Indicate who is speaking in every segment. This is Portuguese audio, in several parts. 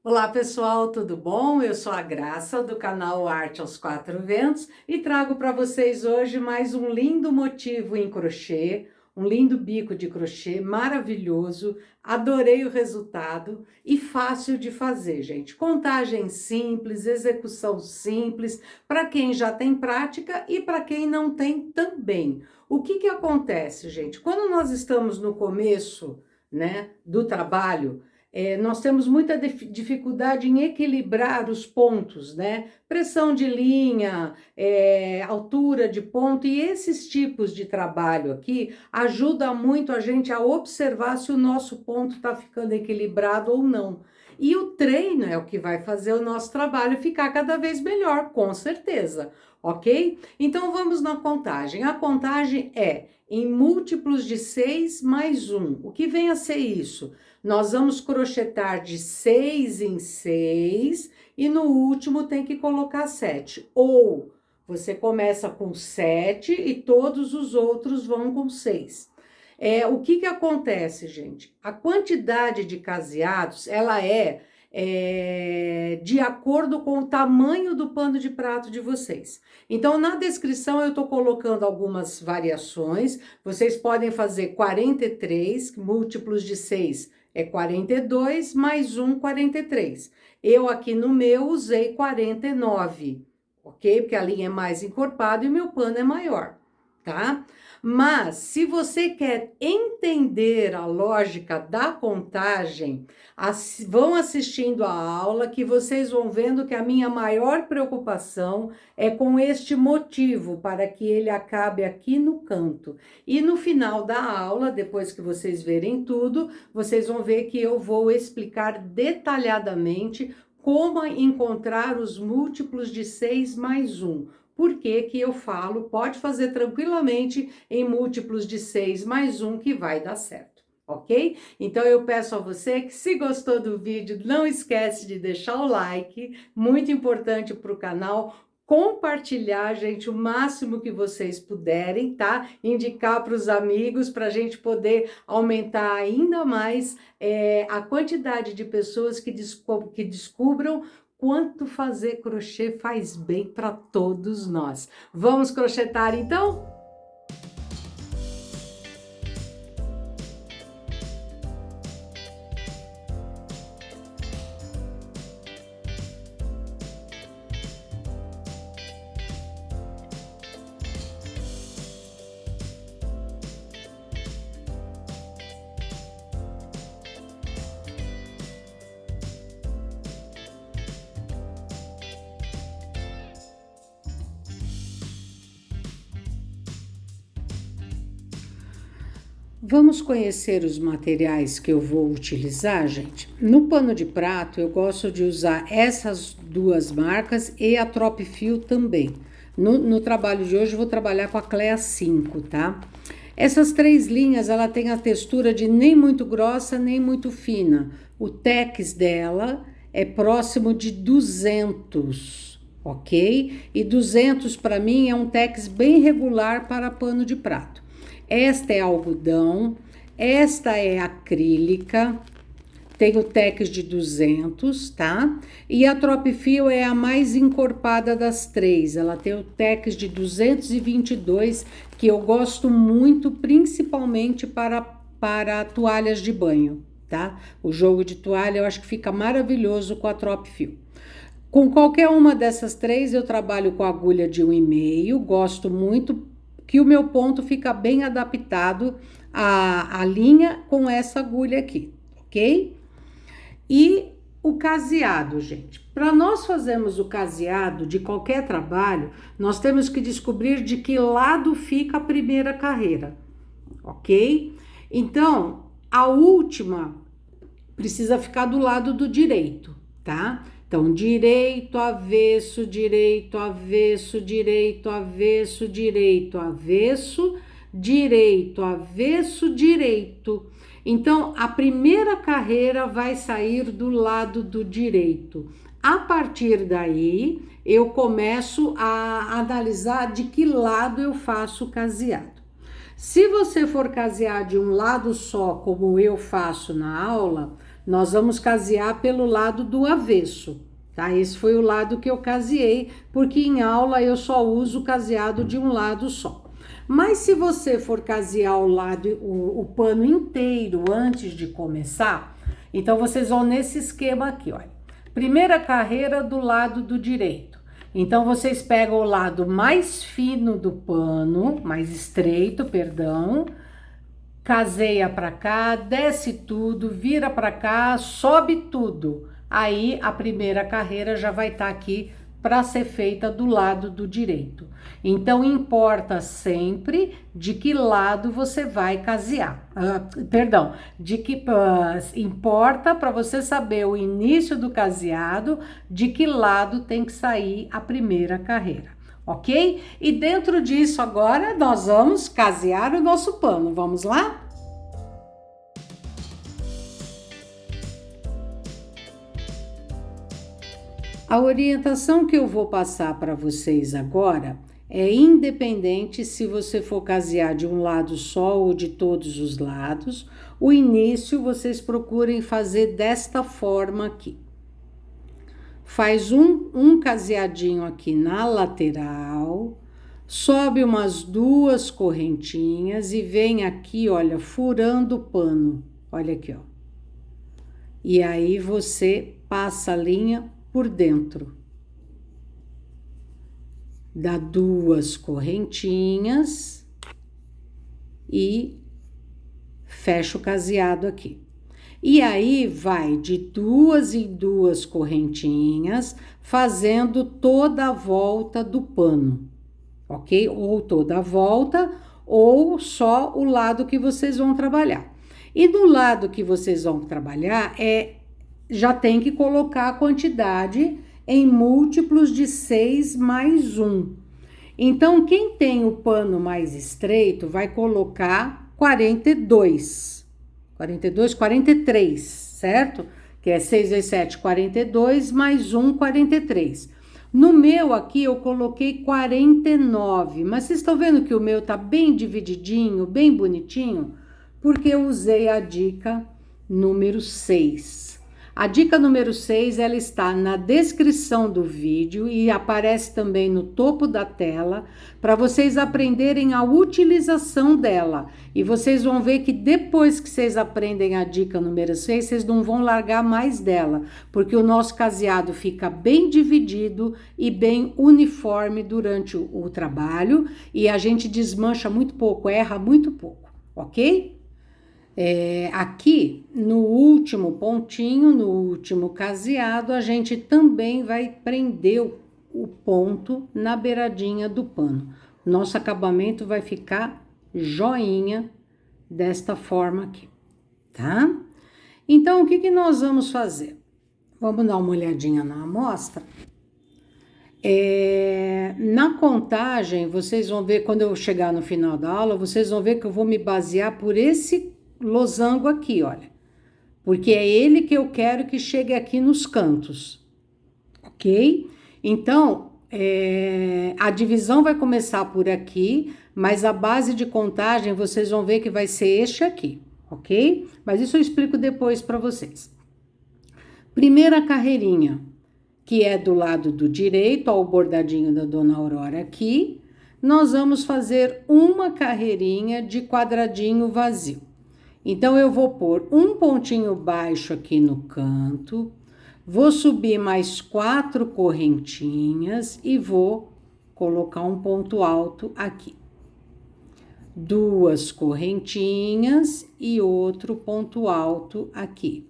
Speaker 1: Olá pessoal, tudo bom? Eu sou a Graça do canal Arte aos Quatro Ventos e trago para vocês hoje mais um lindo motivo em crochê, um lindo bico de crochê maravilhoso. Adorei o resultado e fácil de fazer, gente. Contagem simples, execução simples, para quem já tem prática e para quem não tem também. O que acontece, gente? Quando nós estamos no começo, né, do trabalho, nós temos muita dificuldade em equilibrar os pontos, né? Pressão de linha, altura de ponto, e esses tipos de trabalho aqui ajuda muito a gente a observar se o nosso ponto está ficando equilibrado ou não. E o treino é o que vai fazer o nosso trabalho ficar cada vez melhor, com certeza, ok? Então vamos na contagem. A contagem é em múltiplos de 6 mais 1. O que vem a ser isso? Nós vamos crochetar de 6 em 6 e no último tem que colocar 7. Ou você começa com 7 e todos os outros vão com 6. O que acontece, gente? A quantidade de caseados, ela é de acordo com o tamanho do pano de prato de vocês. Então, na descrição eu estou colocando algumas variações. Vocês podem fazer 43, múltiplos de 6 é 42, mais 1, 43. Eu aqui no meu usei 49, ok? Porque a linha é mais encorpada e o meu pano é maior, tá? Mas, se você quer entender a lógica da contagem, vão assistindo a aula que vocês vão vendo que a minha maior preocupação é com este motivo, para que ele acabe aqui no canto. E no final da aula, depois que vocês verem tudo, vocês vão ver que eu vou explicar detalhadamente como encontrar os múltiplos de 6 mais 1. Por que que eu falo, pode fazer tranquilamente em múltiplos de 6 mais 1 que vai dar certo, ok? Então eu peço a você que, se gostou do vídeo, não esquece de deixar o like, muito importante para o canal, compartilhar, gente, o máximo que vocês puderem, tá? Indicar para os amigos, para a gente poder aumentar ainda mais a quantidade de pessoas que descubram quanto fazer crochê faz bem para todos nós. Vamos crochetar então? Vamos conhecer os materiais que eu vou utilizar, gente? No pano de prato, eu gosto de usar essas duas marcas e a Tropfil também. No trabalho de hoje, eu vou trabalhar com a Clea 5, tá? Essas três linhas, ela tem a textura de nem muito grossa, nem muito fina. O tex dela é próximo de 200, ok? E 200 para mim é um tex bem regular para pano de prato. Esta é algodão, esta é acrílica, tem o tex de 200, tá? E a Tropfil é a mais encorpada das três, ela tem o tex de 222, que eu gosto muito, principalmente para toalhas de banho, tá? O jogo de toalha eu acho que fica maravilhoso com a Tropfil. Com qualquer uma dessas três eu trabalho com agulha de 1,5, gosto muito, que o meu ponto fica bem adaptado à linha com essa agulha aqui, ok? E o caseado, gente. Para nós fazermos o caseado de qualquer trabalho, nós temos que descobrir de que lado fica a primeira carreira, ok? Então, a última precisa ficar do lado do direito, tá? Então, direito, avesso, direito, avesso, direito, avesso, direito, avesso, direito, avesso, direito. Então, a primeira carreira vai sair do lado do direito. A partir daí, eu começo a analisar de que lado eu faço o caseado. Se você for casear de um lado só, como eu faço na aula, nós vamos casear pelo lado do avesso, tá? Esse foi o lado que eu caseei, porque em aula eu só uso o caseado de um lado só. Mas se você for casear o pano inteiro antes de começar, então vocês vão nesse esquema aqui, olha. Primeira carreira do lado do direito. Então vocês pegam o lado mais fino do pano, mais estreito, perdão, caseia para cá, desce tudo, vira para cá, sobe tudo. Aí a primeira carreira já vai estar aqui para ser feita do lado do direito. Então importa sempre de que lado você vai casear. Importa para você saber o início do caseado, de que lado tem que sair a primeira carreira. Ok? E dentro disso agora nós vamos casear o nosso pano. Vamos lá? A orientação que eu vou passar para vocês agora é independente se você for casear de um lado só ou de todos os lados. O início vocês procurem fazer desta forma aqui. Faz um caseadinho aqui na lateral, sobe umas 2 correntinhas e vem aqui, olha, furando o pano. Olha aqui, ó. E aí você passa a linha por dentro. Dá 2 correntinhas e fecha o caseado aqui. E aí vai de 2 em 2 correntinhas, fazendo toda a volta do pano, ok? Ou toda a volta, ou só o lado que vocês vão trabalhar. E do lado que vocês vão trabalhar, já tem que colocar a quantidade em múltiplos de 6 mais 1. Então, quem tem o pano mais estreito vai colocar 42, 43, certo? Que é 6 vezes 7, 42, mais 1, 43. No meu aqui eu coloquei 49, mas vocês estão vendo que o meu tá bem divididinho, bem bonitinho? Porque eu usei a dica número 6. A dica número 6, ela está na descrição do vídeo e aparece também no topo da tela para vocês aprenderem a utilização dela. E vocês vão ver que depois que vocês aprendem a dica número 6, vocês não vão largar mais dela, porque o nosso caseado fica bem dividido e bem uniforme durante o trabalho e a gente desmancha muito pouco, erra muito pouco, ok? Aqui no último pontinho, no último caseado, a gente também vai prender o ponto na beiradinha do pano. Nosso acabamento vai ficar joinha desta forma aqui, tá? Então, o que nós vamos fazer? Vamos dar uma olhadinha na amostra. Na contagem, vocês vão ver, quando eu chegar no final da aula, vocês vão ver que eu vou me basear por esse losango aqui, olha, porque é ele que eu quero que chegue aqui nos cantos, ok? Então, a divisão vai começar por aqui, mas a base de contagem vocês vão ver que vai ser este aqui, ok? Mas isso eu explico depois para vocês. Primeira carreirinha, que é do lado do direito, ó, o bordadinho da Dona Aurora aqui, nós vamos fazer uma carreirinha de quadradinho vazio. Então, eu vou pôr um pontinho baixo aqui no canto, vou subir mais 4 correntinhas e vou colocar um ponto alto aqui. 2 correntinhas e outro ponto alto aqui.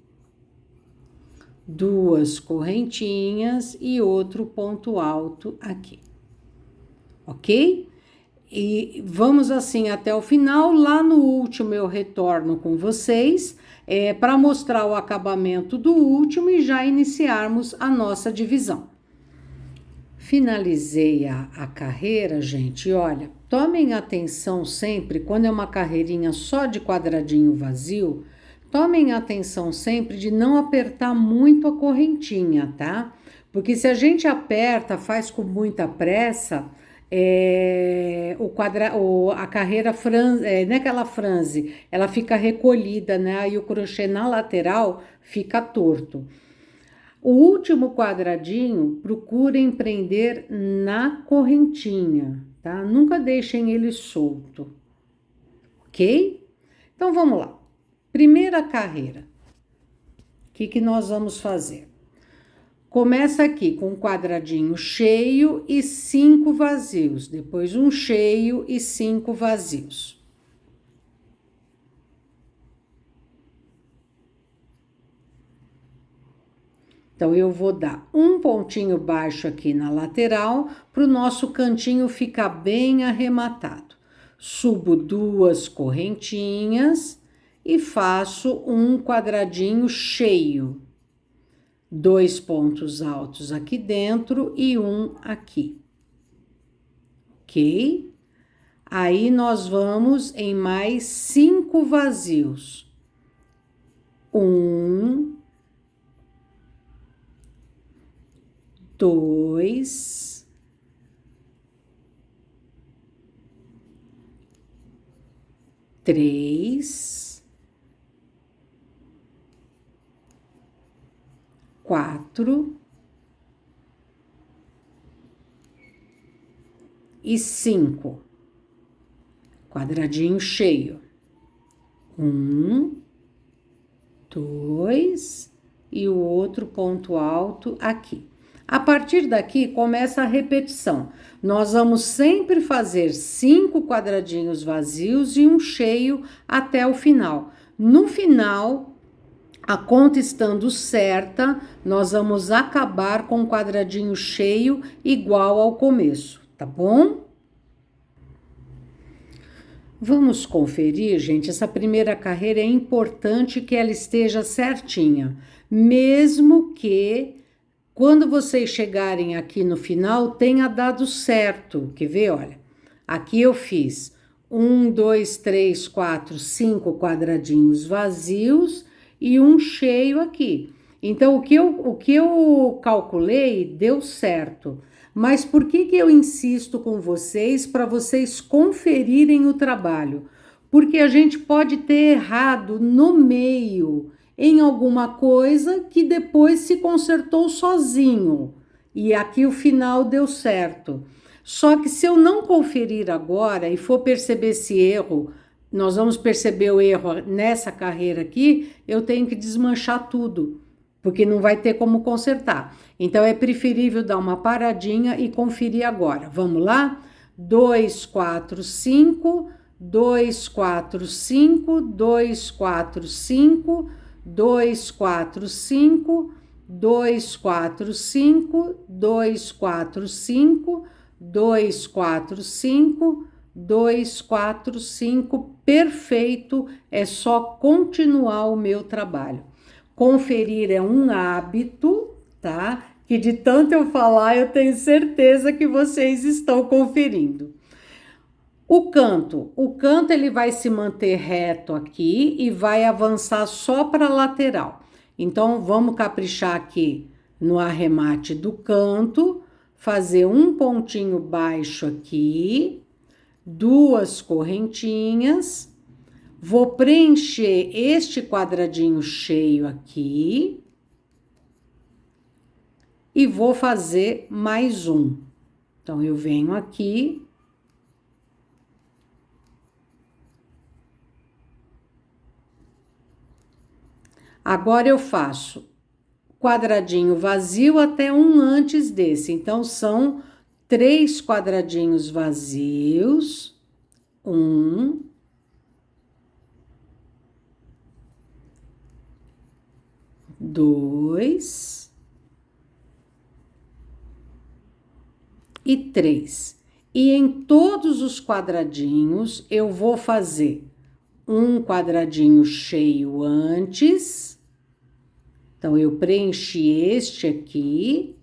Speaker 1: 2 correntinhas e outro ponto alto aqui. Ok? E vamos assim até o final. Lá no último eu retorno com vocês para mostrar o acabamento do último e já iniciarmos a nossa divisão. Finalizei a carreira, gente. Olha, tomem atenção sempre, quando é uma carreirinha só de quadradinho vazio, tomem atenção sempre de não apertar muito a correntinha, tá? Porque se a gente aperta, faz com muita pressa, a carreira franze, não é aquela franze, ela fica recolhida, né? Aí o crochê na lateral fica torto. O último quadradinho, procurem prender na correntinha, tá? Nunca deixem ele solto, ok? Então vamos lá. Primeira carreira. O que nós vamos fazer? Começa aqui com um quadradinho cheio e 5 vazios, depois um cheio e 5 vazios. Então, eu vou dar um pontinho baixo aqui na lateral, para o nosso cantinho ficar bem arrematado. Subo 2 correntinhas e faço um quadradinho cheio. 2 pontos altos aqui dentro e um aqui. Ok? Aí, nós vamos em mais 5 vazios. 1, 2, 3, 4 e 5. Quadradinho cheio. 1, 2 e o outro ponto alto aqui. A partir daqui, começa a repetição. Nós vamos sempre fazer 5 quadradinhos vazios e um cheio até o final. No final, a conta estando certa, nós vamos acabar com um quadradinho cheio igual ao começo, tá bom? Vamos conferir, gente, essa primeira carreira é importante que ela esteja certinha, mesmo que quando vocês chegarem aqui no final, tenha dado certo. Quer ver? Olha, aqui eu fiz 1, 2, 3, 4, 5 quadradinhos vazios e um cheio aqui. Então, o que eu calculei deu certo. Mas por que eu insisto com vocês para vocês conferirem o trabalho? Porque a gente pode ter errado no meio em alguma coisa que depois se consertou sozinho. E aqui o final deu certo. Só que se eu não conferir agora e for perceber esse erro, nós vamos perceber o erro nessa carreira aqui, eu tenho que desmanchar tudo, porque não vai ter como consertar. Então, é preferível dar uma paradinha e conferir agora. Vamos lá? 2, 4, 5, 2, 4, 5, 2, 4, 5, 2, 4, 5, 2, 4, 5, 2, 4, 5, 2, 4, 5, 2, 4, 5, perfeito, é só continuar o meu trabalho. Conferir é um hábito, tá? Que de tanto eu falar, eu tenho certeza que vocês estão conferindo. O canto ele vai se manter reto aqui e vai avançar só para a lateral. Então, vamos caprichar aqui no arremate do canto, fazer um pontinho baixo aqui, 2 correntinhas, vou preencher este quadradinho cheio aqui e vou fazer mais um. Então, eu venho aqui. Agora eu faço quadradinho vazio até um antes desse. Então, são 3 quadradinhos vazios. 1, 2 e 3. E em todos os quadradinhos, eu vou fazer um quadradinho cheio antes. Então, eu preenchi este aqui.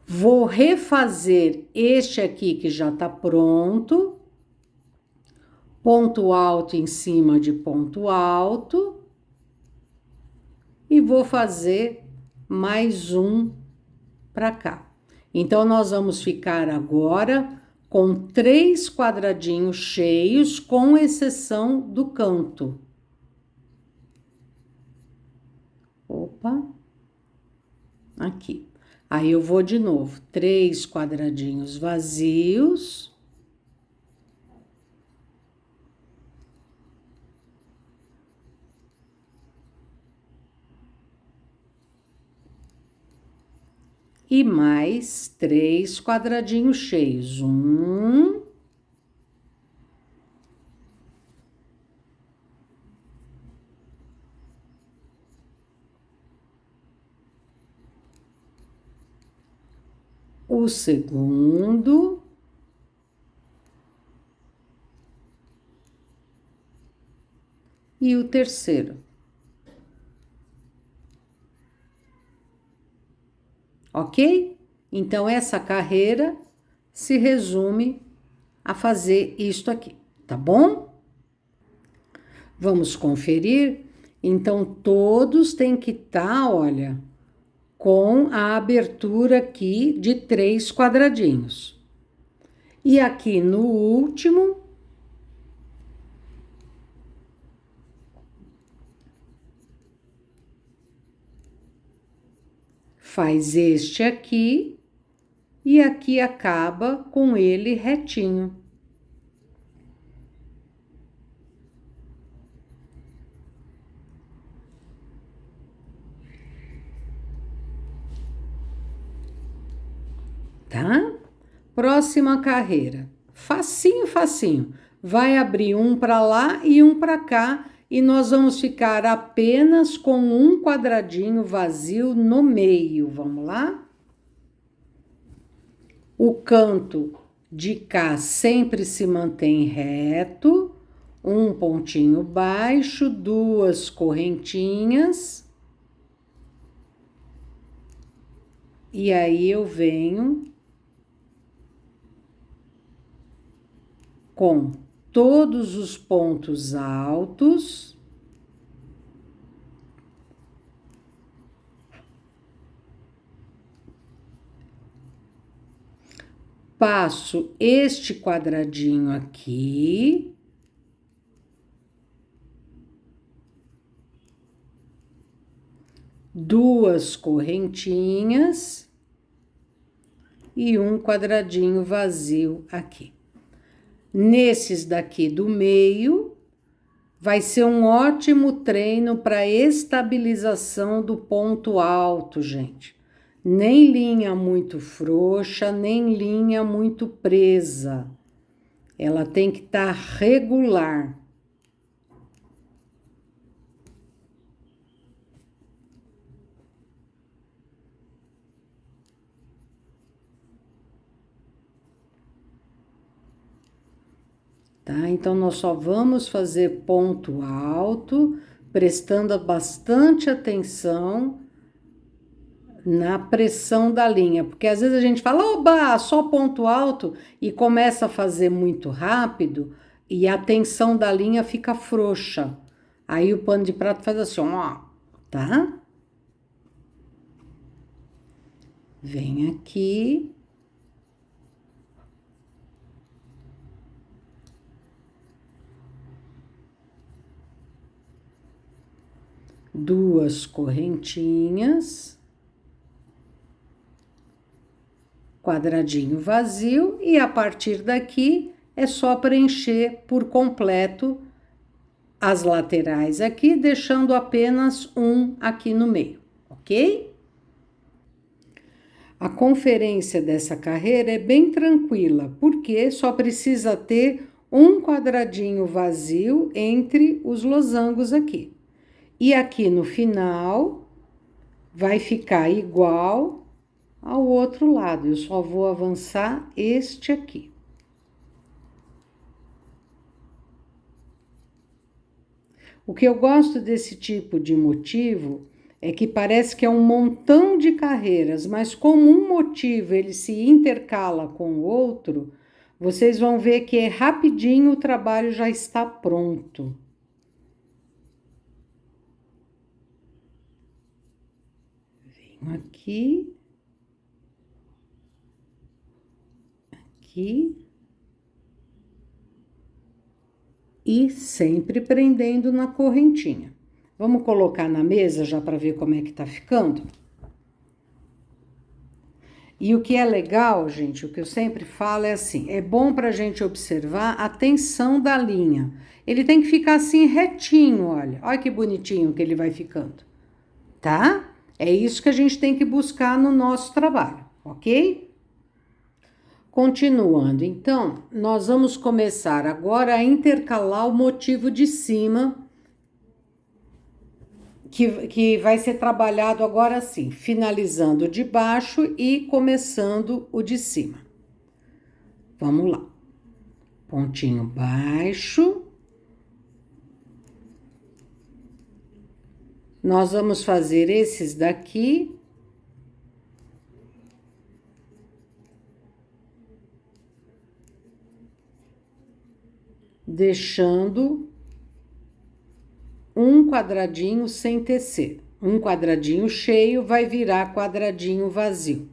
Speaker 1: Vou refazer este aqui que já tá pronto. Ponto alto em cima de ponto alto. E vou fazer mais um para cá. Então, nós vamos ficar agora com 3 quadradinhos cheios, com exceção do canto. Opa, aqui. Aí, eu vou de novo, 3 quadradinhos vazios. E mais 3 quadradinhos cheios. O segundo. E o terceiro. Ok? Então, essa carreira se resume a fazer isto aqui, tá bom? Vamos conferir? Então, todos têm que estar, olha, com a abertura aqui de 3 quadradinhos. E aqui no último, faz este aqui e aqui acaba com ele retinho. Tá? Próxima carreira. Facinho, facinho. Vai abrir um para lá e um para cá e nós vamos ficar apenas com um quadradinho vazio no meio. Vamos lá? O canto de cá sempre se mantém reto, um pontinho baixo, 2 correntinhas. E aí eu venho com todos os pontos altos. Passo este quadradinho aqui. Duas correntinhas. E um quadradinho vazio aqui. Nesses daqui do meio, vai ser um ótimo treino para estabilização do ponto alto, gente. Nem linha muito frouxa, nem linha muito presa. Ela tem que estar regular. Tá? Então, nós só vamos fazer ponto alto, prestando bastante atenção na pressão da linha, porque às vezes a gente fala, oba, só ponto alto, e começa a fazer muito rápido, e a tensão da linha fica frouxa. Aí o pano de prato faz assim, ó, tá? Vem aqui. Duas correntinhas, quadradinho vazio, e a partir daqui é só preencher por completo as laterais aqui, deixando apenas um aqui no meio, ok? A conferência dessa carreira é bem tranquila, porque só precisa ter um quadradinho vazio entre os losangos aqui. E aqui no final, vai ficar igual ao outro lado. Eu só vou avançar este aqui. O que eu gosto desse tipo de motivo é que parece que é um montão de carreiras, mas como um motivo ele se intercala com o outro, vocês vão ver que é rapidinho o trabalho já está pronto. Aqui. aqui. E sempre prendendo na correntinha. Vamos colocar na mesa já para ver como é que tá ficando? E o que é legal, gente, o que eu sempre falo é assim, é bom pra gente observar a tensão da linha. Ele tem que ficar assim retinho, olha. Olha que bonitinho que ele vai ficando, tá? É isso que a gente tem que buscar no nosso trabalho, ok? Continuando, então, nós vamos começar agora a intercalar o motivo de cima, que vai ser trabalhado agora assim, finalizando o de baixo e começando o de cima. Vamos lá. Pontinho baixo. Nós vamos fazer esses daqui. Deixando um quadradinho sem tecer. Um quadradinho cheio vai virar quadradinho vazio.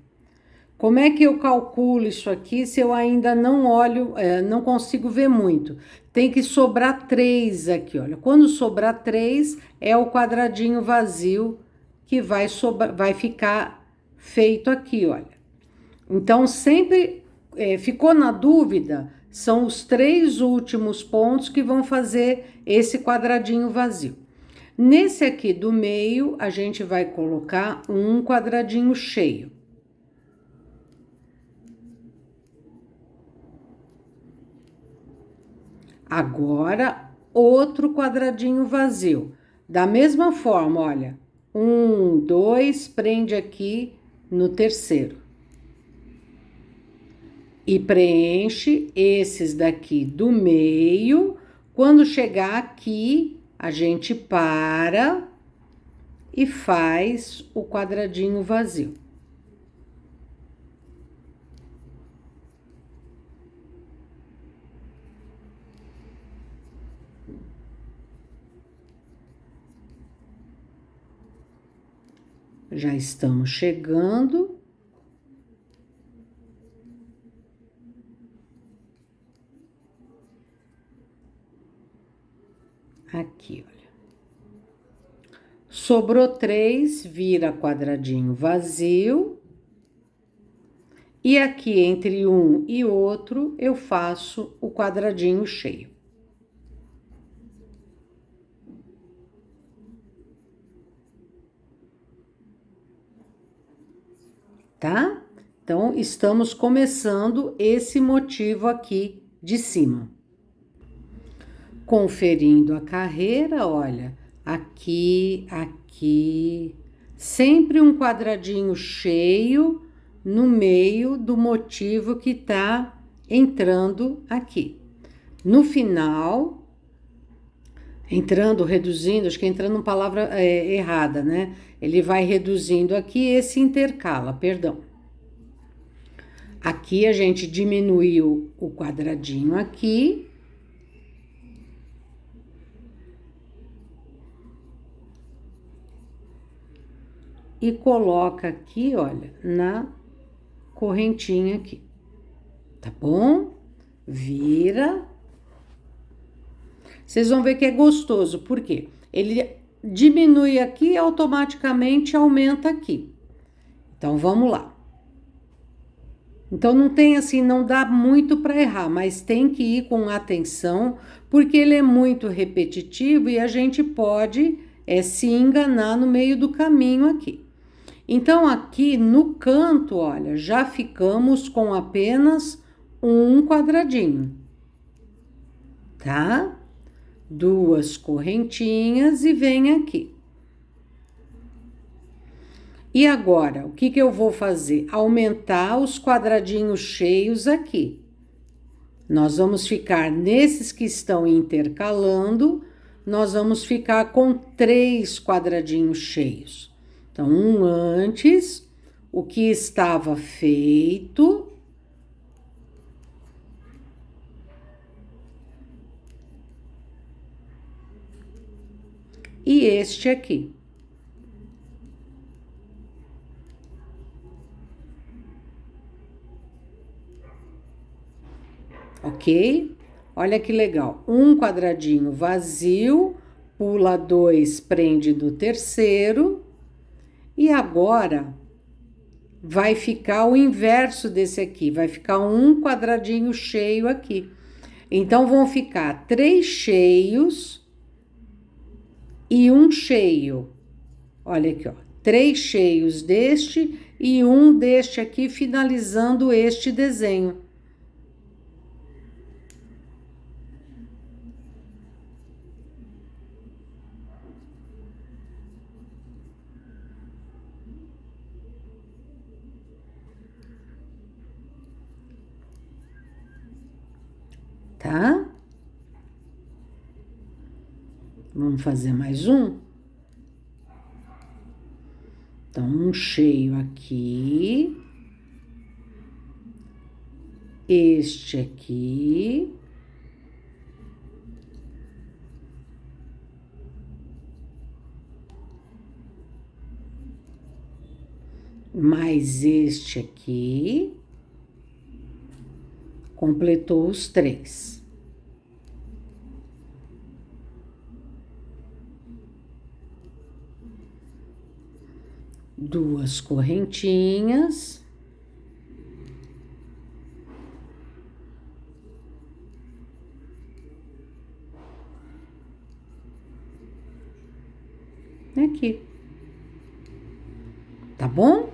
Speaker 1: Como é que eu calculo isso aqui se eu ainda não olho, não consigo ver muito? Tem que sobrar 3 aqui, olha. Quando sobrar 3, é o quadradinho vazio que vai ficar feito aqui, olha. Então, sempre ficou na dúvida, são os 3 últimos pontos que vão fazer esse quadradinho vazio. Nesse aqui do meio, a gente vai colocar um quadradinho cheio. Agora, outro quadradinho vazio. Da mesma forma, olha. 1, 2, prende aqui no terceiro. E preenche esses daqui do meio. Quando chegar aqui, a gente para e faz o quadradinho vazio. Já estamos chegando. Aqui, olha. Sobrou 3, vira quadradinho vazio. E aqui, entre um e outro, eu faço o quadradinho cheio. Tá? Então, estamos começando esse motivo aqui de cima. Conferindo a carreira, olha, aqui, aqui, sempre um quadradinho cheio no meio do motivo que tá entrando aqui. No final, entrando, reduzindo, acho que entrando uma palavra errada, né? Ele vai reduzindo aqui, esse intercala, perdão. Aqui a gente diminuiu o quadradinho aqui. E coloca aqui, olha, na correntinha aqui. Tá bom? Vira. Vocês vão ver que é gostoso, por quê? Ele diminui aqui e automaticamente aumenta aqui. Então, vamos lá. Então, não tem assim, não dá muito para errar, mas tem que ir com atenção, porque ele é muito repetitivo e a gente pode se enganar no meio do caminho aqui. Então, aqui no canto, olha, já ficamos com apenas um quadradinho, tá? 2 correntinhas e vem aqui. E agora, o que que eu vou fazer? Aumentar os quadradinhos cheios aqui. Nós vamos ficar nesses que estão intercalando, nós vamos ficar com 3 quadradinhos cheios. Então, um antes, o que estava feito. E este aqui. ok? Olha que legal, um quadradinho vazio, pula 2, prende do terceiro, e agora vai ficar o inverso desse aqui, vai ficar um quadradinho cheio aqui. Então, vão ficar 3 cheios e um cheio. Olha aqui, ó, 3 cheios deste e um deste aqui, finalizando este desenho. Tá? Vamos fazer mais um? Então, um cheio aqui. Este aqui. Mais este aqui. Completou os 3. Duas correntinhas. Aqui. Tá bom?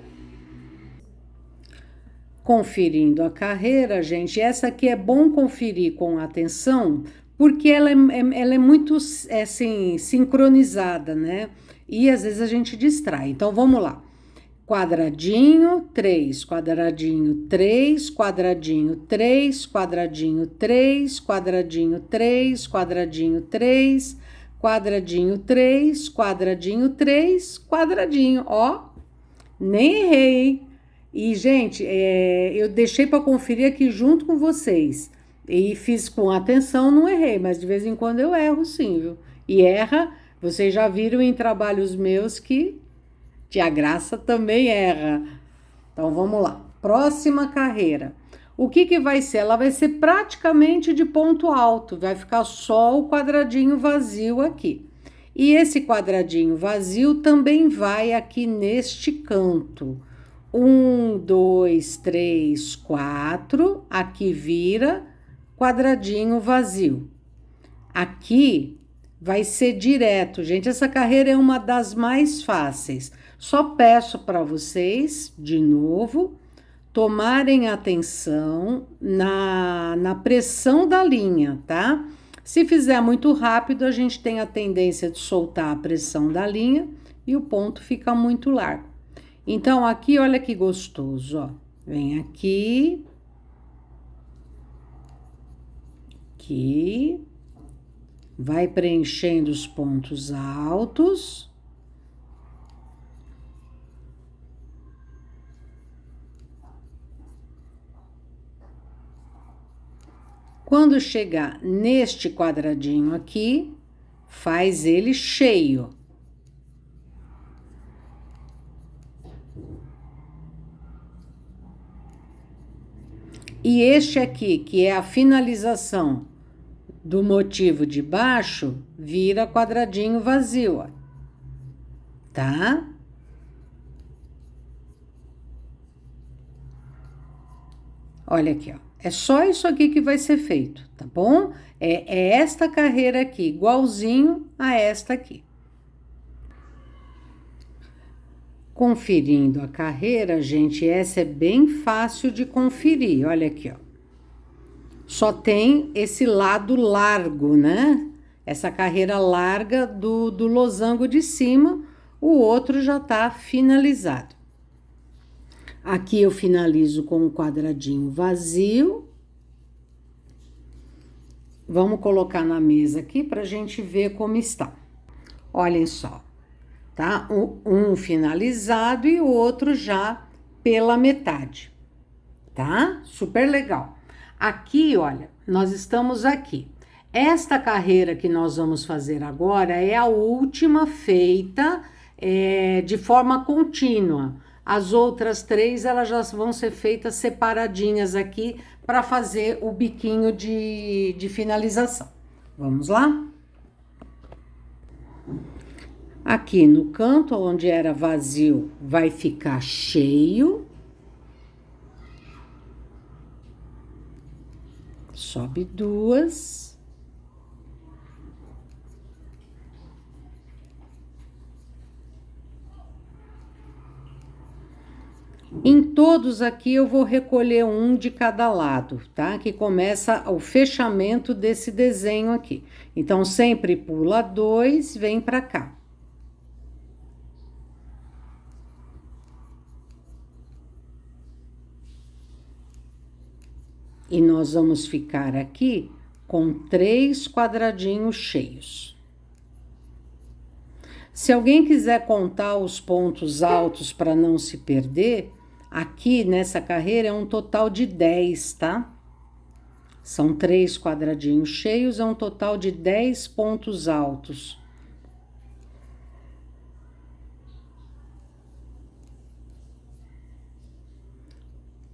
Speaker 1: Conferindo a carreira, gente, essa aqui é bom conferir com atenção, porque ela é muito, assim, sincronizada, né? E às vezes a gente distrai. Então, vamos lá. Quadradinho, 3, quadradinho, 3, quadradinho, 3, quadradinho, 3, quadradinho, 3, quadradinho, 3, quadradinho, 3, quadradinho, 3, quadradinho, ó, nem errei. E, gente, eu deixei para conferir aqui junto com vocês. E fiz com atenção, não errei, mas de vez em quando eu erro sim, viu? E erra, vocês já viram em trabalhos meus que Tia Graça também erra. Então, vamos lá. Próxima carreira. O que vai ser? Ela vai ser praticamente de ponto alto. Vai ficar só o quadradinho vazio aqui. E esse quadradinho vazio também vai aqui neste canto. 1, 2, 3, 4. Aqui vira quadradinho vazio. Aqui vai ser direto, gente. Essa carreira é uma das mais fáceis. Só peço para vocês, de novo, tomarem atenção na pressão da linha, tá? Se fizer muito rápido, a gente tem a tendência de soltar a pressão da linha e o ponto fica muito largo. Então, aqui, olha que gostoso, ó. Vem aqui. Aqui. Vai preenchendo os pontos altos. Quando chegar neste quadradinho aqui, faz ele cheio. E este aqui, que é a finalização do motivo de baixo, vira quadradinho vazio, ó. Tá? Olha aqui, ó. É só isso aqui que vai ser feito, tá bom? É esta carreira aqui, igualzinho a esta aqui. Conferindo a carreira, gente, essa é bem fácil de conferir. Olha aqui, ó. Só tem esse lado largo, né? Essa carreira larga do losango de cima, o outro já tá finalizado. Aqui eu finalizo com um quadradinho vazio. Vamos colocar na mesa aqui pra gente ver como está. Olhem só, tá? Um finalizado e o outro já pela metade, tá? Super legal. Aqui, olha, nós estamos aqui. Esta carreira que nós vamos fazer agora é a última feita de forma contínua. As outras 3, elas já vão ser feitas separadinhas aqui para fazer o biquinho de finalização. Vamos lá? Aqui no canto onde era vazio, vai ficar cheio. Sobe 2. Em todos aqui eu vou recolher um de cada lado, tá? Que começa o fechamento desse desenho aqui. Então, sempre pula 2, vem pra cá. E nós vamos ficar aqui com 3 quadradinhos cheios. Se alguém quiser contar os pontos altos para não se perder, aqui nessa carreira é um total de 10, tá? São 3 quadradinhos cheios, é um total de 10 pontos altos.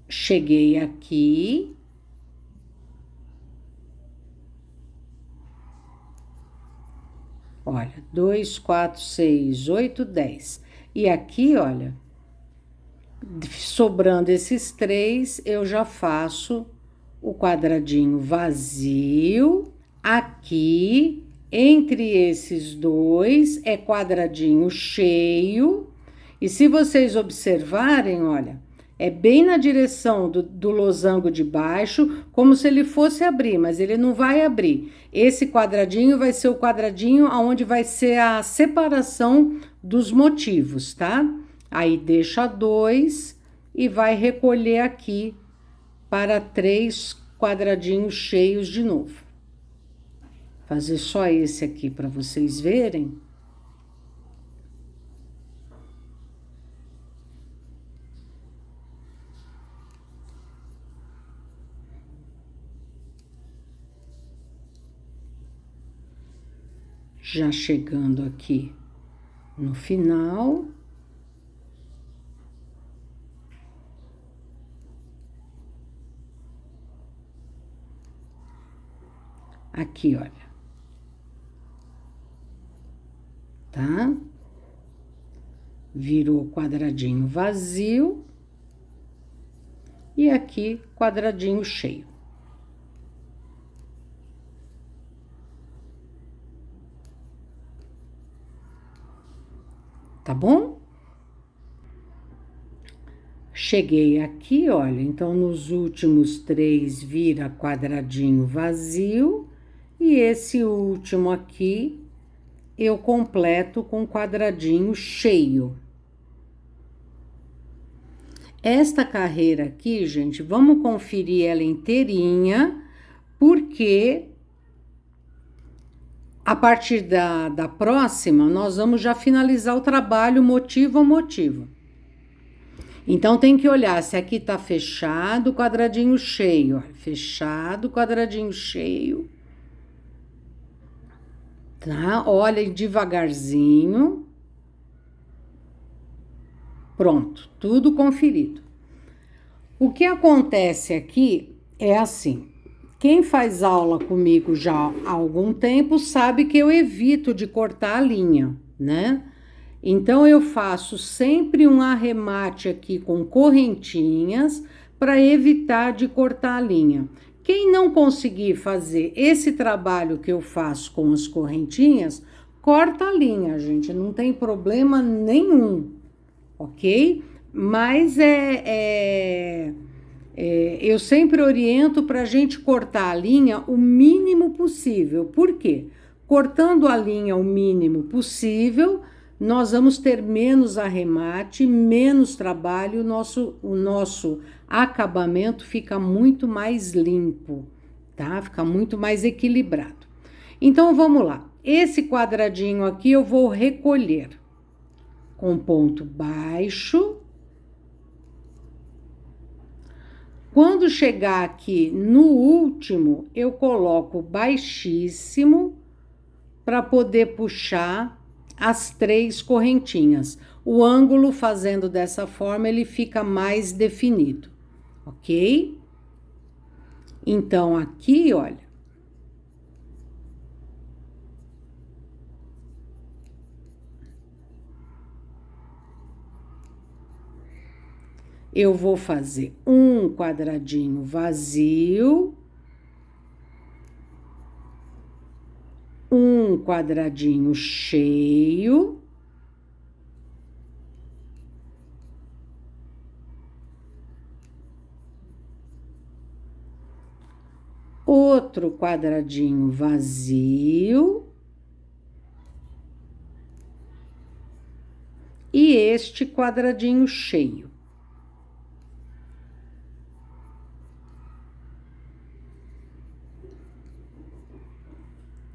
Speaker 1: Cheguei aqui. Olha, 2, 4, 6, 8, 10. E aqui, olha, sobrando esses 3, eu já faço o quadradinho vazio. Aqui, entre esses 2, é quadradinho cheio. E se vocês observarem, olha, é bem na direção do losango de baixo, como se ele fosse abrir, mas ele não vai abrir. Esse quadradinho vai ser o quadradinho onde vai ser a separação dos motivos, tá? Aí deixa 2 e vai recolher aqui para 3 quadradinhos cheios de novo. Fazer só esse aqui para vocês verem. Já chegando aqui no final. Aqui, olha. Tá? Virou quadradinho vazio. E aqui, quadradinho cheio. Tá bom? Cheguei aqui, olha, então nos últimos 3 vira quadradinho vazio, e esse último aqui eu completo com quadradinho cheio. Esta carreira aqui, gente, vamos conferir ela inteirinha, porque a partir da próxima, nós vamos já finalizar o trabalho motivo a motivo. Então, tem que olhar se aqui tá fechado, quadradinho cheio. Ó, fechado, quadradinho cheio. Tá? Olha devagarzinho. Pronto, tudo conferido. O que acontece aqui é assim. Quem faz aula comigo já há algum tempo sabe que eu evito de cortar a linha, né? Então, eu faço sempre um arremate aqui com correntinhas para evitar de cortar a linha. Quem não conseguir fazer esse trabalho que eu faço com as correntinhas, corta a linha, gente, não tem problema nenhum, ok? Mas eu sempre oriento para a gente cortar a linha o mínimo possível. Por quê? Cortando a linha o mínimo possível, nós vamos ter menos arremate, menos trabalho, o nosso acabamento fica muito mais limpo, tá? Fica muito mais equilibrado. Então, vamos lá. Esse quadradinho aqui eu vou recolher com ponto baixo. Quando chegar aqui no último, eu coloco baixíssimo para poder puxar as 3 correntinhas. o ângulo fazendo dessa forma, ele fica mais definido, ok? Então, aqui, olha. Eu vou fazer um quadradinho vazio, um quadradinho cheio, outro quadradinho vazio e este quadradinho cheio.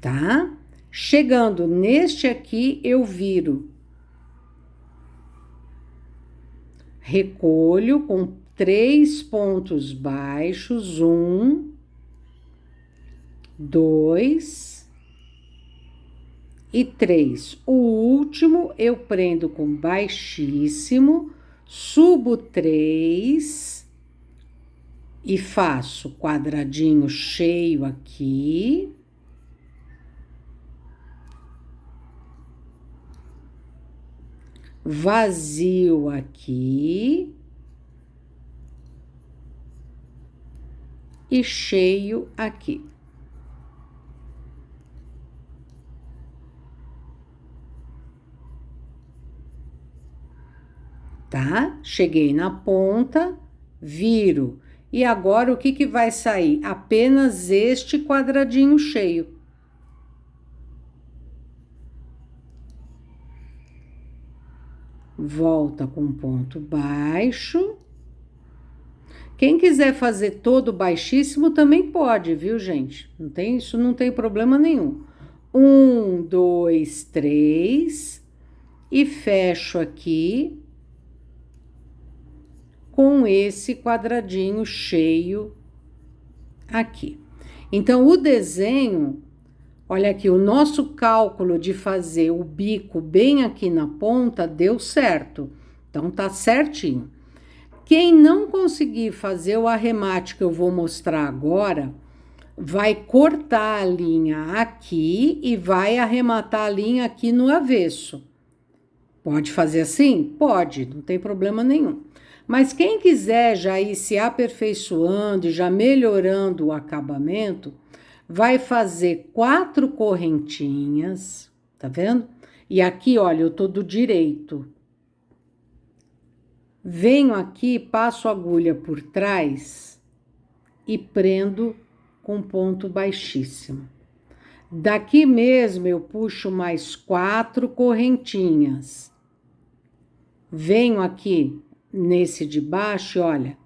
Speaker 1: Tá? Chegando neste aqui, eu viro. Recolho com 3 pontos baixos, 1, 2 e 3. O último eu prendo com baixíssimo, subo 3 e faço quadradinho cheio aqui. Vazio aqui e cheio aqui. Tá? Cheguei na ponta, viro. E agora o que que vai sair? Apenas este quadradinho cheio. Volta com ponto baixo. Quem quiser fazer todo baixíssimo também pode, viu, gente? Isso não tem problema nenhum. 1, 2, 3 e fecho aqui com esse quadradinho cheio aqui. Então, o desenho, olha aqui, o nosso cálculo de fazer o bico bem aqui na ponta deu certo. Então, tá certinho. Quem não conseguir fazer o arremate que eu vou mostrar agora, vai cortar a linha aqui e vai arrematar a linha aqui no avesso. Pode fazer assim? Pode, não tem problema nenhum. Mas quem quiser já ir se aperfeiçoando e já melhorando o acabamento, vai fazer 4 correntinhas, tá vendo? E aqui, olha, eu tô do direito. Venho aqui, passo a agulha por trás e prendo com ponto baixíssimo. Daqui mesmo eu puxo mais 4 correntinhas. Venho aqui nesse de baixo, olha,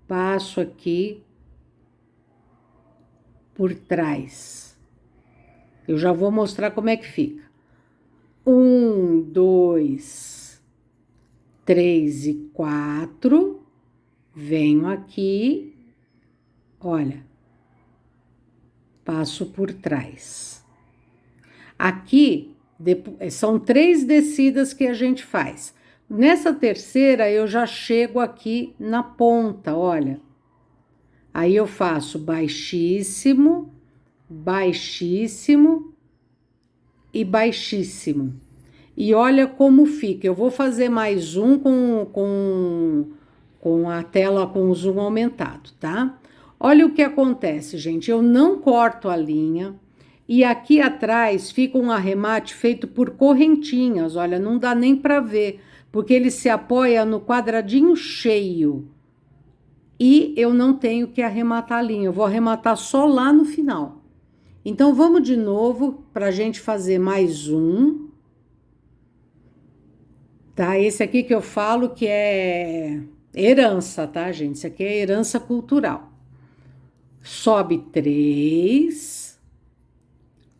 Speaker 1: passo aqui por trás. Eu já vou mostrar como é que fica. 1, 2, 3 e 4. Venho aqui, olha, passo por trás. Aqui, são 3 descidas que a gente faz. Nessa terceira, eu já chego aqui na ponta, olha. Aí eu faço baixíssimo, baixíssimo e baixíssimo. E olha como fica. Eu vou fazer mais um com a tela com o zoom aumentado, tá? Olha o que acontece, gente. Eu não corto a linha e aqui atrás fica um arremate feito por correntinhas. Olha, não dá nem para ver, porque ele se apoia no quadradinho cheio. E eu não tenho que arrematar a linha, eu vou arrematar só lá no final. Então, vamos de novo para a gente fazer mais um. Tá? Esse aqui que eu falo que é herança, tá, gente? Isso aqui é herança cultural. Sobe 3.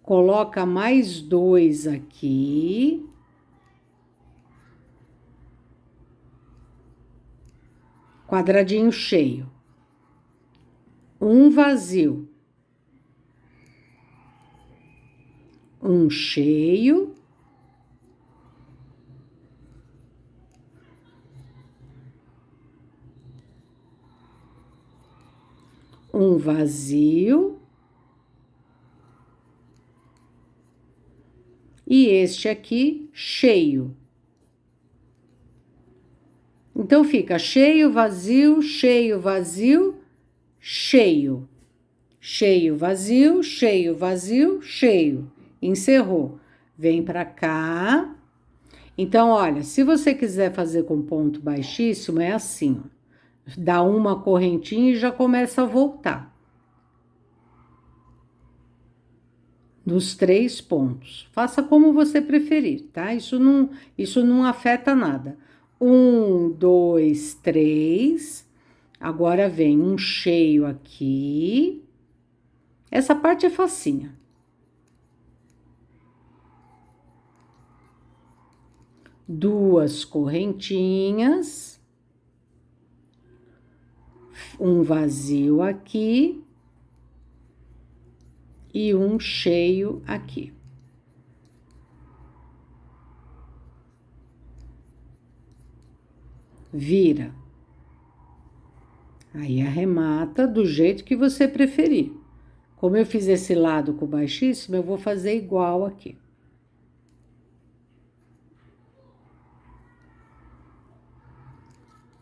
Speaker 1: Coloca mais 2 aqui. Quadradinho cheio. Um vazio. Um cheio. um vazio e este aqui cheio. Então, fica cheio, vazio, cheio, vazio, cheio. Cheio, vazio, cheio, vazio, cheio. Encerrou. Vem pra cá. Então, olha, se você quiser fazer com ponto baixíssimo, é assim, ó. Dá uma correntinha e já começa a voltar. Nos 3 pontos. Faça como você preferir, tá? Isso não afeta nada. 1, 2, 3. Agora vem um cheio aqui. Essa parte é facinha. Duas correntinhas. Um vazio aqui. E um cheio aqui. Vira. Aí arremata do jeito que você preferir. Como eu fiz esse lado com baixíssimo, eu vou fazer igual aqui.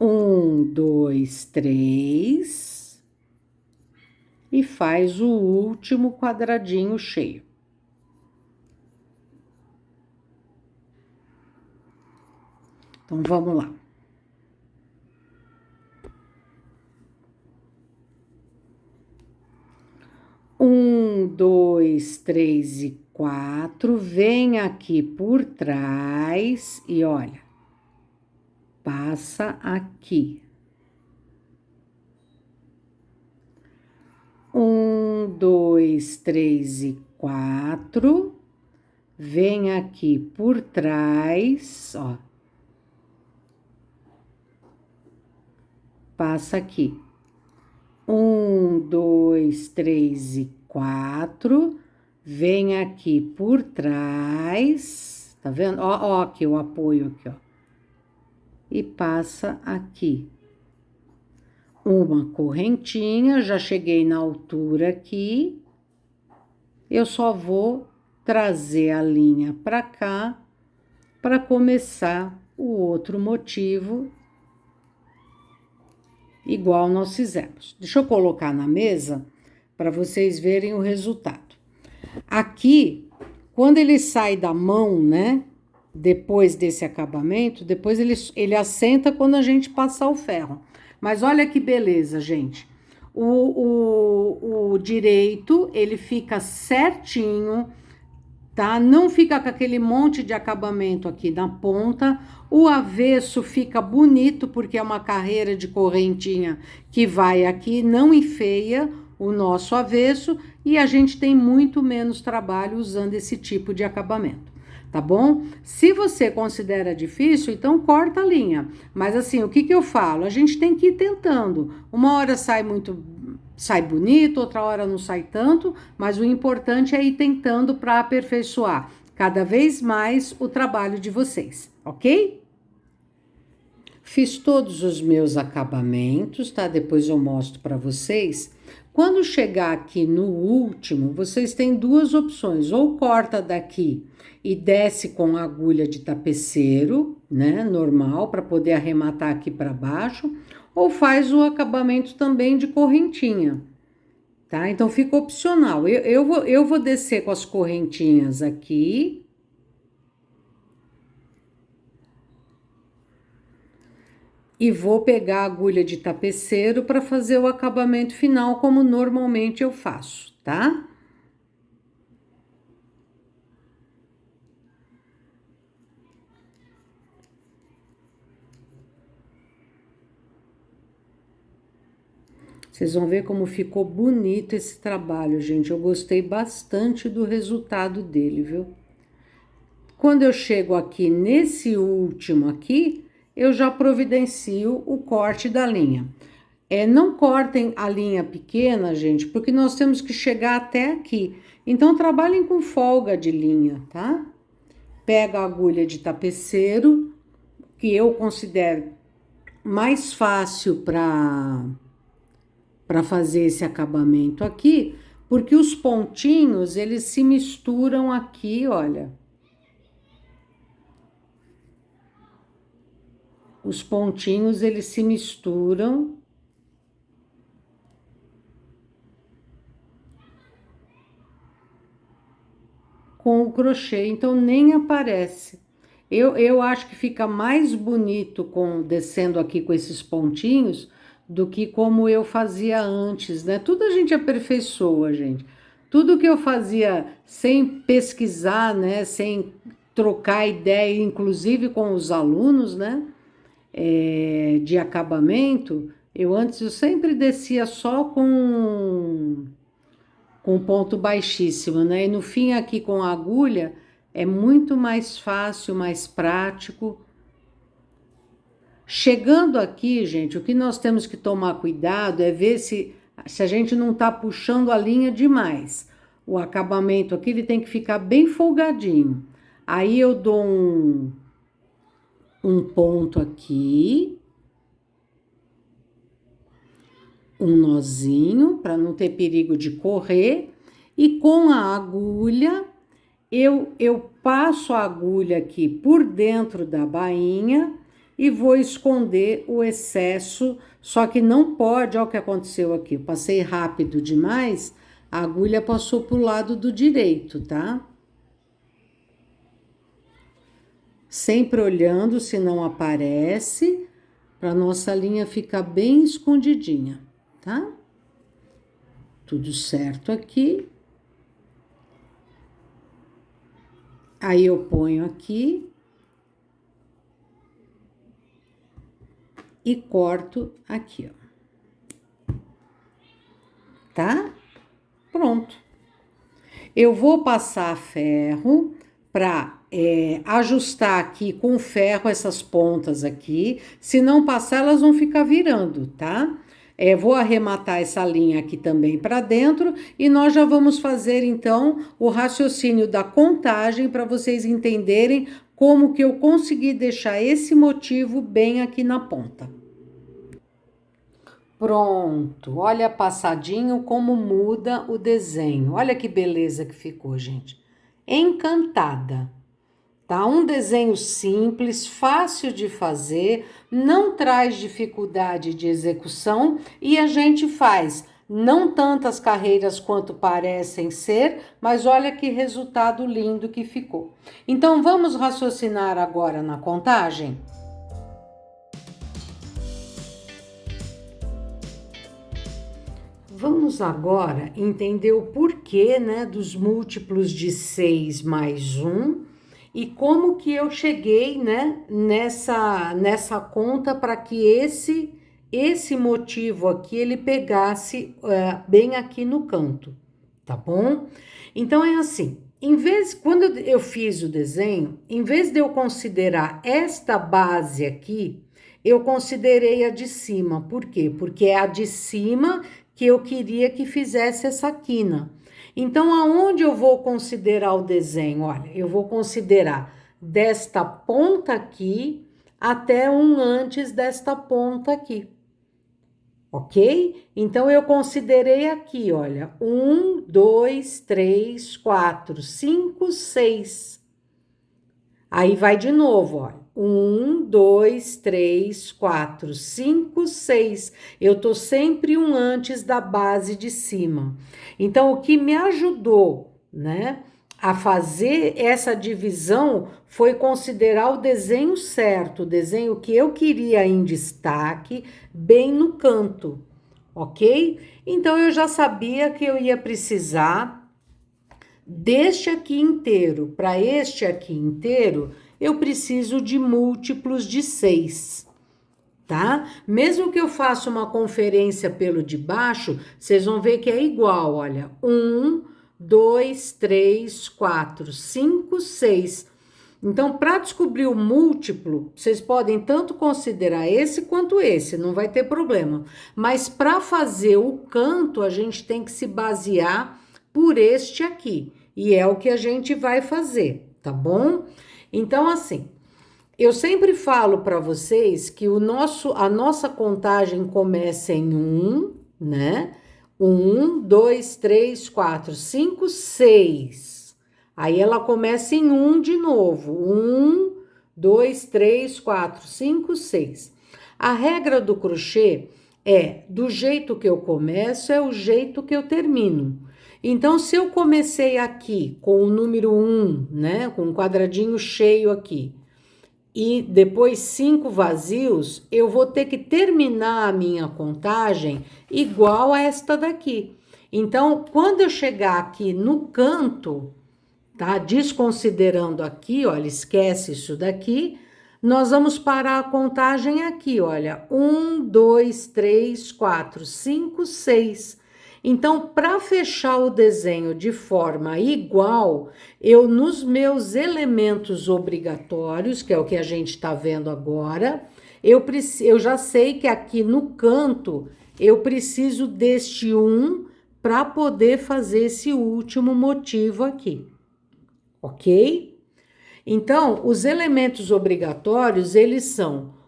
Speaker 1: Um, dois, três. E faz o último quadradinho cheio. Então, vamos lá. Um, dois, três e 4. Vem aqui por trás e olha. Passa aqui. 1, 2, 3 e 4. Vem aqui por trás, ó. Passa aqui. 1, 2, 3 e 4. Vem aqui por trás. Tá vendo? Ó, aqui o apoio aqui, ó. E passa aqui. Uma correntinha, já cheguei na altura aqui. Eu só vou trazer a linha para cá para começar o outro motivo igual nós fizemos. Deixa eu colocar na mesa para vocês verem o resultado. Aqui, quando ele sai da mão, né? Depois desse acabamento, depois ele assenta quando a gente passar o ferro. Mas olha que beleza, gente. O direito, ele fica certinho, tá? Não fica com aquele monte de acabamento aqui na ponta. O avesso fica bonito, porque é uma carreira de correntinha que vai aqui, não enfeia o nosso avesso, e a gente tem muito menos trabalho usando esse tipo de acabamento. Tá bom? Se você considera difícil, então corta a linha. Mas assim, o que eu falo? A gente tem que ir tentando. Uma hora sai bonito, outra hora não sai tanto, mas o importante é ir tentando para aperfeiçoar cada vez mais o trabalho de vocês, ok? Fiz todos os meus acabamentos, tá? Depois eu mostro para vocês. Quando chegar aqui no último, vocês têm duas opções. Ou corta daqui e desce com a agulha de tapeceiro, né? Normal, para poder arrematar aqui para baixo. Ou faz o acabamento também de correntinha, tá? Então, fica opcional. Eu vou descer com as correntinhas aqui. E vou pegar a agulha de tapeceiro para fazer o acabamento final, como normalmente eu faço, tá? Vocês vão ver como ficou bonito esse trabalho, gente. Eu gostei bastante do resultado dele, viu? Quando eu chego aqui nesse último aqui, eu já providencio o corte da linha. Não cortem a linha pequena, gente, porque nós temos que chegar até aqui. Então, trabalhem com folga de linha, tá? Pega a agulha de tapeceiro, que eu considero mais fácil para para fazer esse acabamento aqui, porque os pontinhos, eles se misturam aqui, olha. Os pontinhos, eles se misturam com o crochê, então nem aparece. Eu acho que fica mais bonito descendo aqui com esses pontinhos do que como eu fazia antes, né? Tudo a gente aperfeiçoa, gente. Tudo que eu fazia sem pesquisar, né? Sem trocar ideia, inclusive com os alunos, né? De acabamento, eu sempre descia só com ponto baixíssimo, né? E no fim aqui com a agulha é muito mais fácil, mais prático. Chegando aqui, gente, o que nós temos que tomar cuidado é ver se a gente não tá puxando a linha demais. O acabamento aqui, ele tem que ficar bem folgadinho. Aí eu dou um ponto aqui, um nozinho, para não ter perigo de correr, e com a agulha, eu passo a agulha aqui por dentro da bainha e vou esconder o excesso, só que não pode, olha o que aconteceu aqui, eu passei rápido demais, a agulha passou pro lado do direito, tá? Sempre olhando se não aparece, para nossa linha ficar bem escondidinha, tá? Tudo certo aqui. Aí eu ponho aqui e corto aqui, ó. Tá? Pronto. Eu vou passar ferro para ajustar aqui com ferro essas pontas aqui. Se não passar, elas vão ficar virando, tá? Vou arrematar essa linha aqui também para dentro e nós já vamos fazer, então, o raciocínio da contagem para vocês entenderem como que eu consegui deixar esse motivo bem aqui na ponta. Pronto, olha passadinho como muda o desenho. Olha que beleza que ficou, gente. Encantada. Tá? Um desenho simples, fácil de fazer, não traz dificuldade de execução e a gente faz não tantas carreiras quanto parecem ser, mas olha que resultado lindo que ficou. Então, vamos raciocinar agora na contagem? Vamos agora entender o porquê, né, dos múltiplos de 6 mais 1 e como que eu cheguei, né, nessa conta para que esse motivo aqui ele pegasse bem aqui no canto, tá bom? Então é assim, quando eu fiz o desenho, em vez de eu considerar esta base aqui, eu considerei a de cima. Por quê? Porque é a de cima que eu queria que fizesse essa quina. Então, aonde eu vou considerar o desenho? Olha, eu vou considerar desta ponta aqui até antes desta ponta aqui. Ok? Então, eu considerei aqui, olha, 1, 2, 3, 4, 5, 6. Aí vai de novo, olha. 1, 2, 3, 4, 5, 6. Eu tô sempre antes da base de cima. Então, o que me ajudou, né, a fazer essa divisão foi considerar o desenho certo, o desenho que eu queria em destaque, bem no canto, ok? Então, eu já sabia que eu ia precisar deste aqui inteiro para este aqui inteiro, eu preciso de múltiplos de 6, tá? Mesmo que eu faça uma conferência pelo de baixo, vocês vão ver que é igual, olha. 1, 2, 3, 4, 5, 6. Então, para descobrir o múltiplo, vocês podem tanto considerar esse quanto esse, não vai ter problema. Mas para fazer o canto, a gente tem que se basear por este aqui. E é o que a gente vai fazer, tá bom? Então, assim, eu sempre falo para vocês que a nossa contagem começa em 1, né? 1, 2, 3, 4, 5, 6. Aí ela começa em 1 de novo. 1, 2, 3, 4, 5, 6. A regra do crochê é, do jeito que eu começo, é o jeito que eu termino. Então, se eu comecei aqui com o número 1, né, com um quadradinho cheio aqui, e depois 5 vazios, eu vou ter que terminar a minha contagem igual a esta daqui. Então, quando eu chegar aqui no canto, tá, desconsiderando aqui, olha, esquece isso daqui, nós vamos parar a contagem aqui, olha, 1, 2, 3, 4, 5, 6. Então, para fechar o desenho de forma igual, eu nos meus elementos obrigatórios, que é o que a gente está vendo agora, eu já sei que aqui no canto eu preciso deste 1 para poder fazer esse último motivo aqui, ok? Então, os elementos obrigatórios, eles são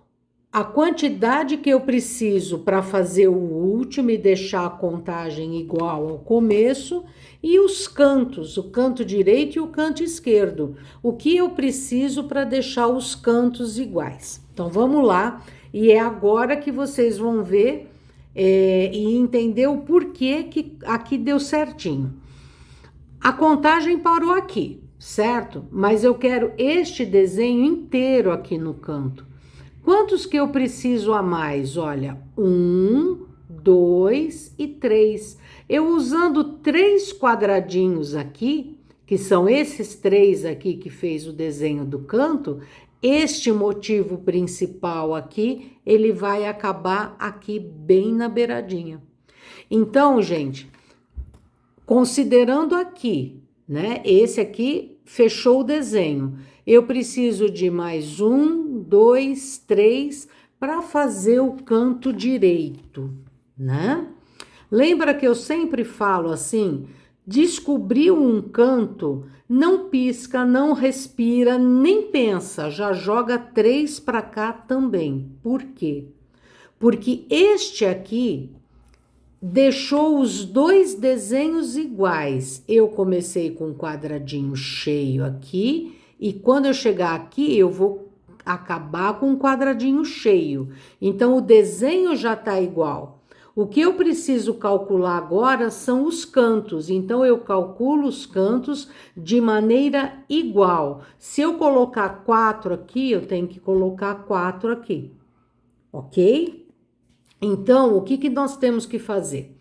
Speaker 1: a quantidade que eu preciso para fazer o último e deixar a contagem igual ao começo, e os cantos, o canto direito e o canto esquerdo. O que eu preciso para deixar os cantos iguais. Então, vamos lá, e é agora que vocês vão ver e entender o porquê que aqui deu certinho. A contagem parou aqui, certo? Mas eu quero este desenho inteiro aqui no canto. Quantos que eu preciso a mais? Olha, 1, 2 e 3. Eu usando 3 quadradinhos aqui, que são esses 3 aqui que fez o desenho do canto, este motivo principal aqui, ele vai acabar aqui bem na beiradinha. Então, gente, considerando aqui, né? Esse aqui fechou o desenho. Eu preciso de mais 1, 2, 3 para fazer o canto direito, né? Lembra que eu sempre falo assim, descobriu um canto, não pisca, não respira, nem pensa, já joga 3 para cá também. Por quê? Porque este aqui deixou os 2 desenhos iguais. Eu comecei com um quadradinho cheio aqui, e quando eu chegar aqui, eu vou acabar com um quadradinho cheio. Então, o desenho já está igual. O que eu preciso calcular agora são os cantos. Então, eu calculo os cantos de maneira igual. Se eu colocar 4 aqui, eu tenho que colocar 4 aqui. Ok? Então, o que nós temos que fazer?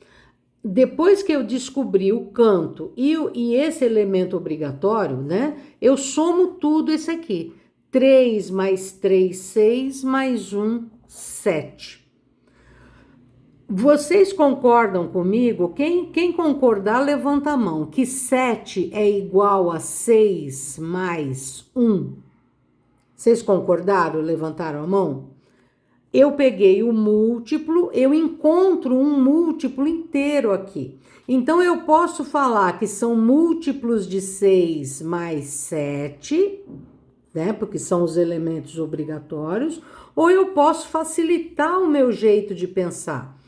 Speaker 1: Depois que eu descobri o canto e esse elemento obrigatório, né? Eu somo tudo isso aqui. 3 mais 3, 6, mais 1, 7. Vocês concordam comigo? Quem concordar, levanta a mão. Que 7 é igual a 6 mais 1. Vocês concordaram? Levantaram a mão? Eu peguei o múltiplo, eu encontro um múltiplo inteiro aqui. Então, eu posso falar que são múltiplos de 6 mais 7, né? Porque são os elementos obrigatórios. Ou eu posso facilitar o meu jeito de pensar.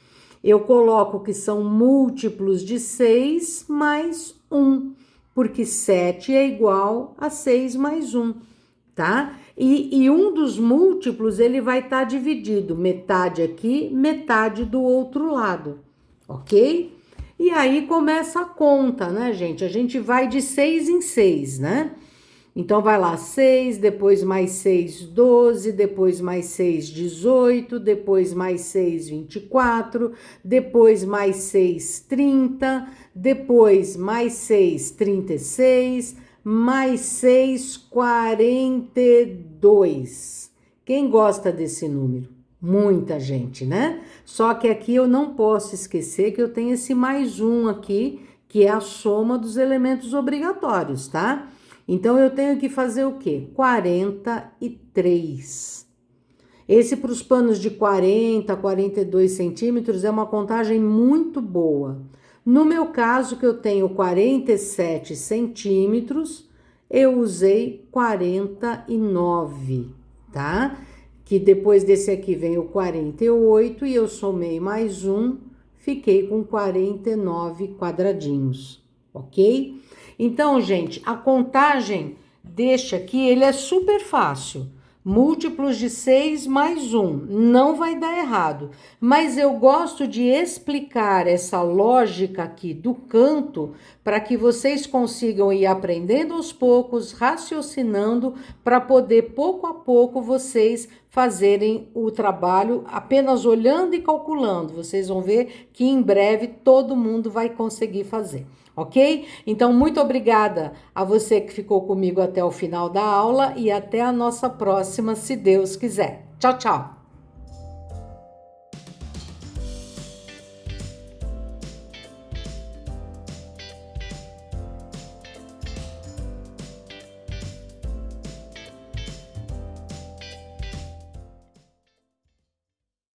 Speaker 1: Eu coloco que são múltiplos de 6 mais 1, porque 7 é igual a 6 mais 1, tá? E um dos múltiplos, ele vai estar dividido, metade aqui, metade do outro lado, ok? E aí começa a conta, né, gente? A gente vai de 6 em 6, né? Então, vai lá, 6, depois mais 6, 12, depois mais 6, 18, depois mais 6, 24, depois mais 6, 30, depois mais 6, 36, mais 6, 42. Quem gosta desse número? Muita gente, né? Só que aqui eu não posso esquecer que eu tenho esse mais 1 aqui, que é a soma dos elementos obrigatórios, tá? Então, eu tenho que fazer o quê? 43. Esse para os panos de 40, 42 centímetros é uma contagem muito boa. No meu caso, que eu tenho 47 centímetros, eu usei 49, tá? Que depois desse aqui vem o 48 e eu somei mais 1, fiquei com 49 quadradinhos, ok? Então, gente, a contagem deste aqui, ele é super fácil. Múltiplos de 6 mais 1, não vai dar errado. Mas eu gosto de explicar essa lógica aqui do canto para que vocês consigam ir aprendendo aos poucos, raciocinando, para poder, pouco a pouco, vocês fazerem o trabalho apenas olhando e calculando. Vocês vão ver que em breve todo mundo vai conseguir fazer. Ok? Então, muito obrigada a você que ficou comigo até o final da aula e até a nossa próxima, se Deus quiser. Tchau, tchau!